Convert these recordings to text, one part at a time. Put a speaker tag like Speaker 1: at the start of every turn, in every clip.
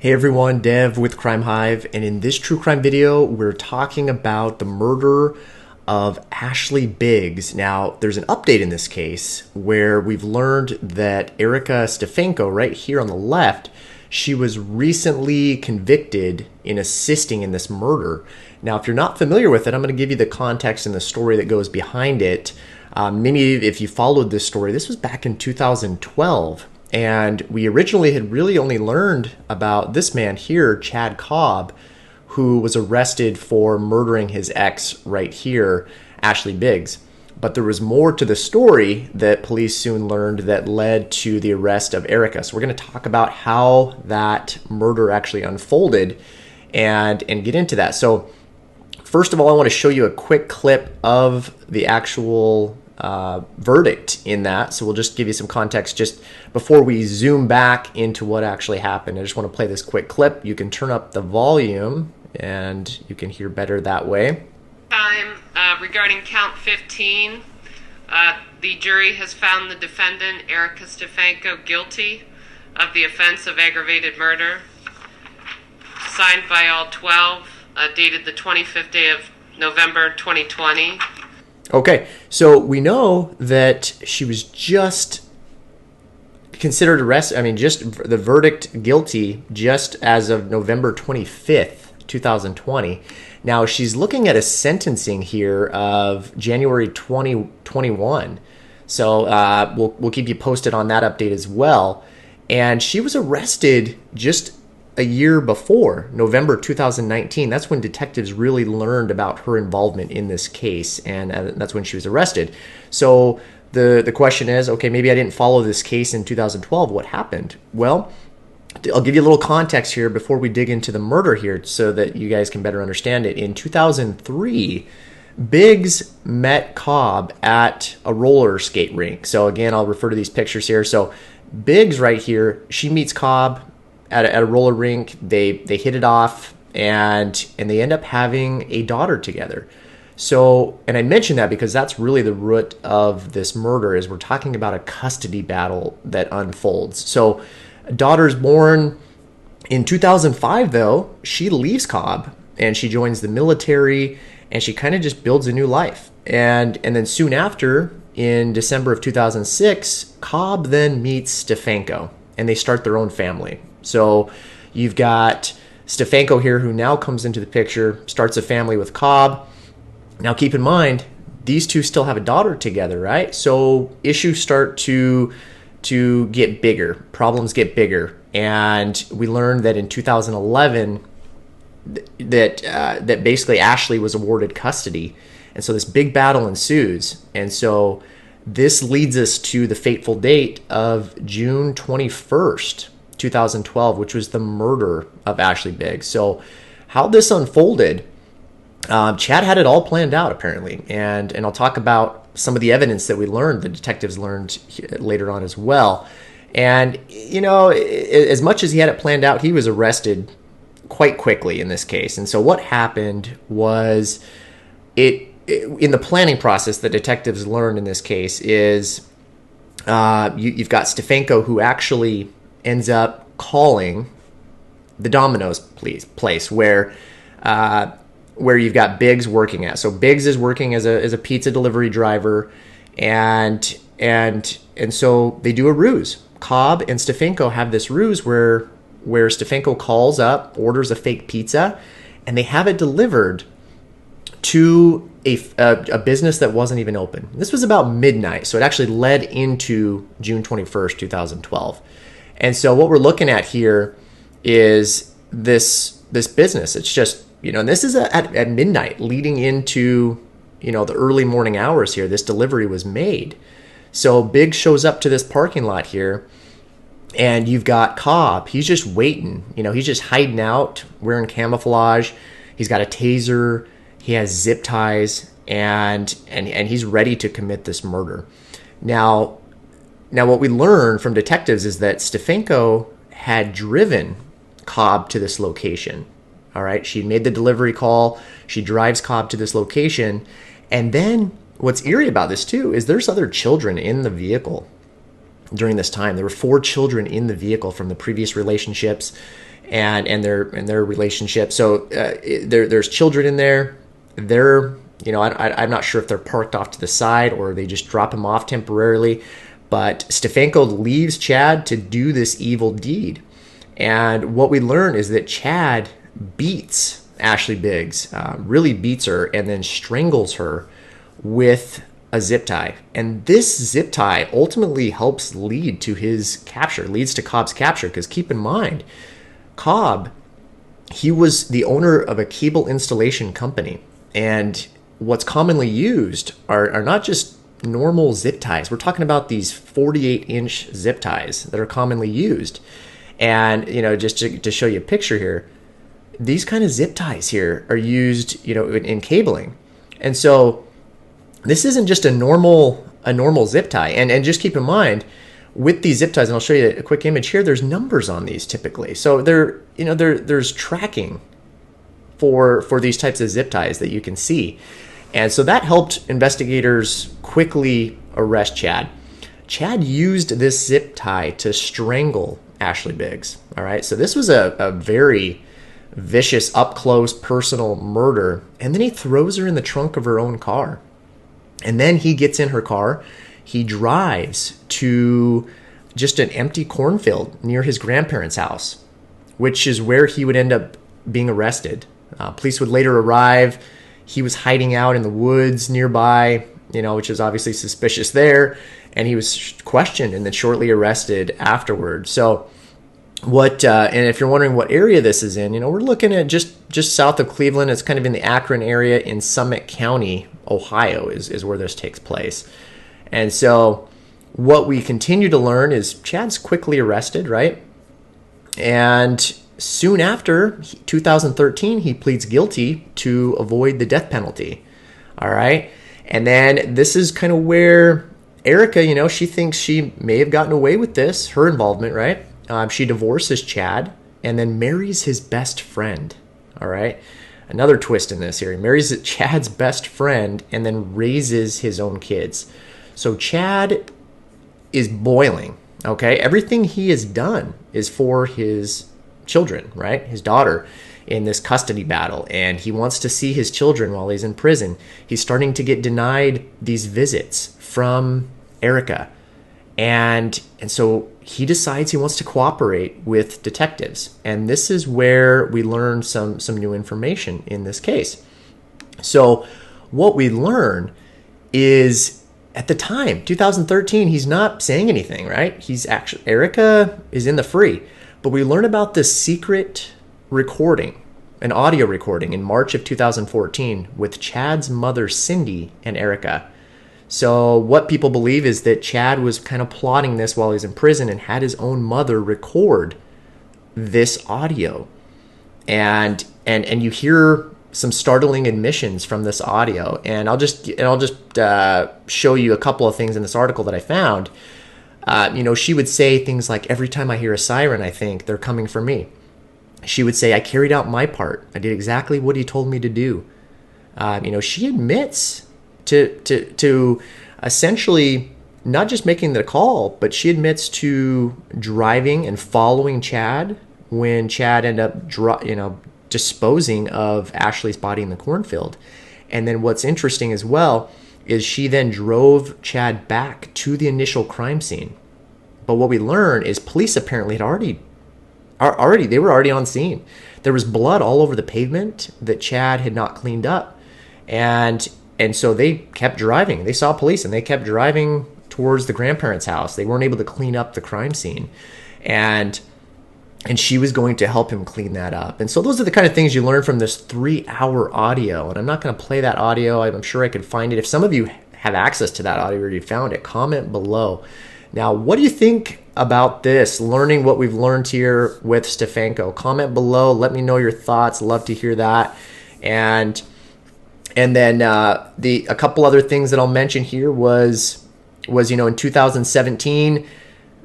Speaker 1: Hey everyone, Dev with Crime Hive, and in this true crime video, we're talking about the murder of Ashley Biggs. Now, there's an update in this case where we've learned that Erica Stefanko, right here on the left, she was recently convicted in assisting in this murder. Now, if you're not familiar with it, I'm going to give you the context and the story that goes behind it. If you followed this story, this was back in 2012. And we originally had really only learned about this man here, Chad Cobb, who was arrested for murdering his ex right here, Ashley Biggs. But there was more to the story that police soon learned that led to the arrest of Erica. So we're going to talk about how that murder actually unfolded and get into that. So first of all, I want to show you a quick clip of the actual verdict in that. So we'll just give you some context just before we zoom back into what actually happened. I just want to play this quick clip. You can turn up the volume and you can hear better that way.
Speaker 2: Regarding count 15, the jury has found the defendant, Erica Stefanko, guilty of the offense of aggravated murder. Signed by all 12, dated the 25th day of November 2020.
Speaker 1: Okay, so we know that she was just considered arrested, just the verdict guilty just as of November 25th, 2020. Now, she's looking at a sentencing here of January 2021. So we'll keep you posted on that update as well. And she was arrested just a year before, November 2019. That's when detectives really learned about her involvement in this case, and that's when she was arrested. So the question is, okay, maybe I didn't follow this case in 2012. What happened? Well, I'll give you a little context here before we dig into the murder here so that you guys can better understand it. In 2003, Biggs met Cobb at a roller skate rink. So again, I'll refer to these pictures here. So Biggs right here, she meets Cobb at a roller rink. They hit it off and they end up having a daughter together. So, and I mentioned that because that's really the root of this murder, is we're talking about a custody battle that unfolds. So a daughter's born in 2005, though. She leaves Cobb and she joins the military and she kind of just builds a new life. And then soon after, in December of 2006, Cobb then meets Stefanko and they start their own family. So you've got Stefanko here, who now comes into the picture, starts a family with Cobb. Now keep in mind, these two still have a daughter together, right? So issues start to get bigger, problems get bigger. And we learned that in 2011 that basically Ashley was awarded custody. And so this big battle ensues. And so this leads us to the fateful date of June 21st, 2012, which was the murder of Ashley Biggs. So how this unfolded, Chad had it all planned out apparently, and I'll talk about some of the evidence that we learned, the detectives learned later on as well. And as much as he had it planned out, he was arrested quite quickly in this case. And so what happened was, in the planning process, the detectives learned in this case is you've got Stefanko, who actually ends up calling the Domino's place where you've got Biggs working at. So Biggs is working as a pizza delivery driver, and so they do a ruse. Cobb and Stefanko have this ruse where Stefanko calls up, orders a fake pizza, and they have it delivered to a business that wasn't even open. This was about midnight, so it actually led into June 21st, 2012. And so what we're looking at here is this business. It's just, and this is at midnight leading into, the early morning hours here. This delivery was made. So Biggs shows up to this parking lot here, and you've got Cobb. He's just waiting. He's just hiding out, wearing camouflage. He's got a taser. He has zip ties, and he's ready to commit this murder. Now what we learned from detectives is that Stefanko had driven Cobb to this location. All right, she made the delivery call. She drives Cobb to this location. And then what's eerie about this too is there's other children in the vehicle. during this time. There were 4 children in the vehicle from the previous relationships and their relationship. So there's children in there. They're, I'm not sure if they're parked off to the side or they just drop him off temporarily. But Stefanko leaves Chad to do this evil deed. And what we learn is that Chad beats Ashley Biggs, really beats her, and then strangles her with a zip tie. And this zip tie ultimately helps lead to his capture, leads to Cobb's capture. Because keep in mind, Cobb, he was the owner of a cable installation company. And what's commonly used are not just normal zip ties. We're talking about these 48-inch zip ties that are commonly used. And, just to show you a picture here, these kind of zip ties here are used, in cabling. And so this isn't just a normal zip tie. And just keep in mind, with these zip ties, and I'll show you a quick image here, there's numbers on these typically. So there's tracking for these types of zip ties that you can see. And so that helped investigators quickly arrest Chad. Chad used this zip tie to strangle Ashley Biggs. All right. So this was a very vicious, up close, personal murder. And then he throws her in the trunk of her own car. And then he gets in her car. He drives to just an empty cornfield near his grandparents' house, which is where he would end up being arrested. Police would later arrive. He was hiding out in the woods nearby, which is obviously suspicious there. And he was questioned and then shortly arrested afterward. So and if you're wondering what area this is in, we're looking at just south of Cleveland. It's kind of in the Akron area in Summit County, Ohio is where this takes place. And so what we continue to learn is Chad's quickly arrested, right? And soon after, 2013, he pleads guilty to avoid the death penalty. All right. And then this is kind of where Erica, she thinks she may have gotten away with this, her involvement, right? She divorces Chad and then marries his best friend. All right. Another twist in this here. He marries Chad's best friend and then raises his own kids. So Chad is boiling. Okay. Everything he has done is for his children, right? His daughter in this custody battle. And he wants to see his children while he's in prison. He's starting to get denied these visits from Erica. And so he decides he wants to cooperate with detectives. And this is where we learn some new information in this case. So what we learn is at the time, 2013, he's not saying anything, right? Erica is in the free. But we learn about this secret recording, an audio recording in March of 2014 with Chad's mother, Cindy, and Erica. So what people believe is that Chad was kind of plotting this while he's in prison and had his own mother record this audio. And you hear some startling admissions from this audio. And I'll just show you a couple of things in this article that I found. She would say things like, every time I hear a siren, I think they're coming for me. She would say, I carried out my part. I did exactly what he told me to do. She admits to essentially not just making the call, but she admits to driving and following Chad when Chad ended up, disposing of Ashley's body in the cornfield. And then what's interesting as well is she then drove Chad back to the initial crime scene. But what we learn is police apparently had already on scene. There was blood all over the pavement that Chad had not cleaned up. And so they kept driving. They saw police and they kept driving towards the grandparents' house. They weren't able to clean up the crime scene. And she was going to help him clean that up. And so those are the kind of things you learn from this 3-hour audio. And I'm not going to play that audio. I'm sure I could find it. If some of you have access to that audio or you found it, comment below. Now, what do you think about this, learning what we've learned here with Stefanko? Comment below. Let me know your thoughts. Love to hear that. And then a couple other things that I'll mention here was in 2017,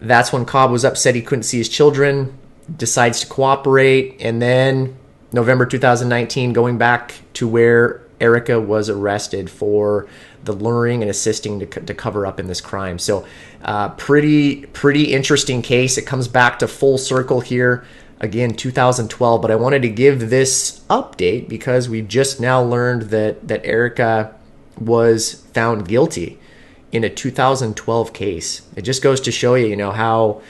Speaker 1: that's when Cobb was upset he couldn't see his children, decides to cooperate, and then November 2019, going back to where Erica was arrested for the luring and assisting to cover up in this crime. So pretty interesting case. It comes back to full circle here. Again, 2012, but I wanted to give this update because we've just now learned that Erica was found guilty in a 2012 case. It just goes to show you, how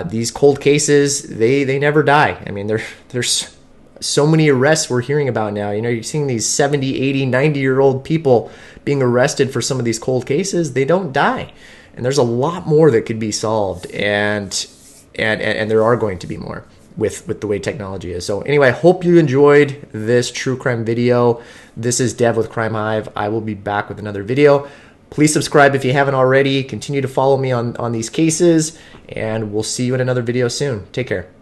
Speaker 1: these cold cases, they never die. I mean, there's so many arrests we're hearing about now. You're seeing these 70, 80, 90-year-old people being arrested for some of these cold cases. They don't die. And there's a lot more that could be solved, and there are going to be more with the way technology is. So anyway, I hope you enjoyed this true crime video. This is Dev with Crime Hive. I will be back with another video. Please subscribe if you haven't already. Continue to follow me on these cases, and we'll see you in another video soon. Take care.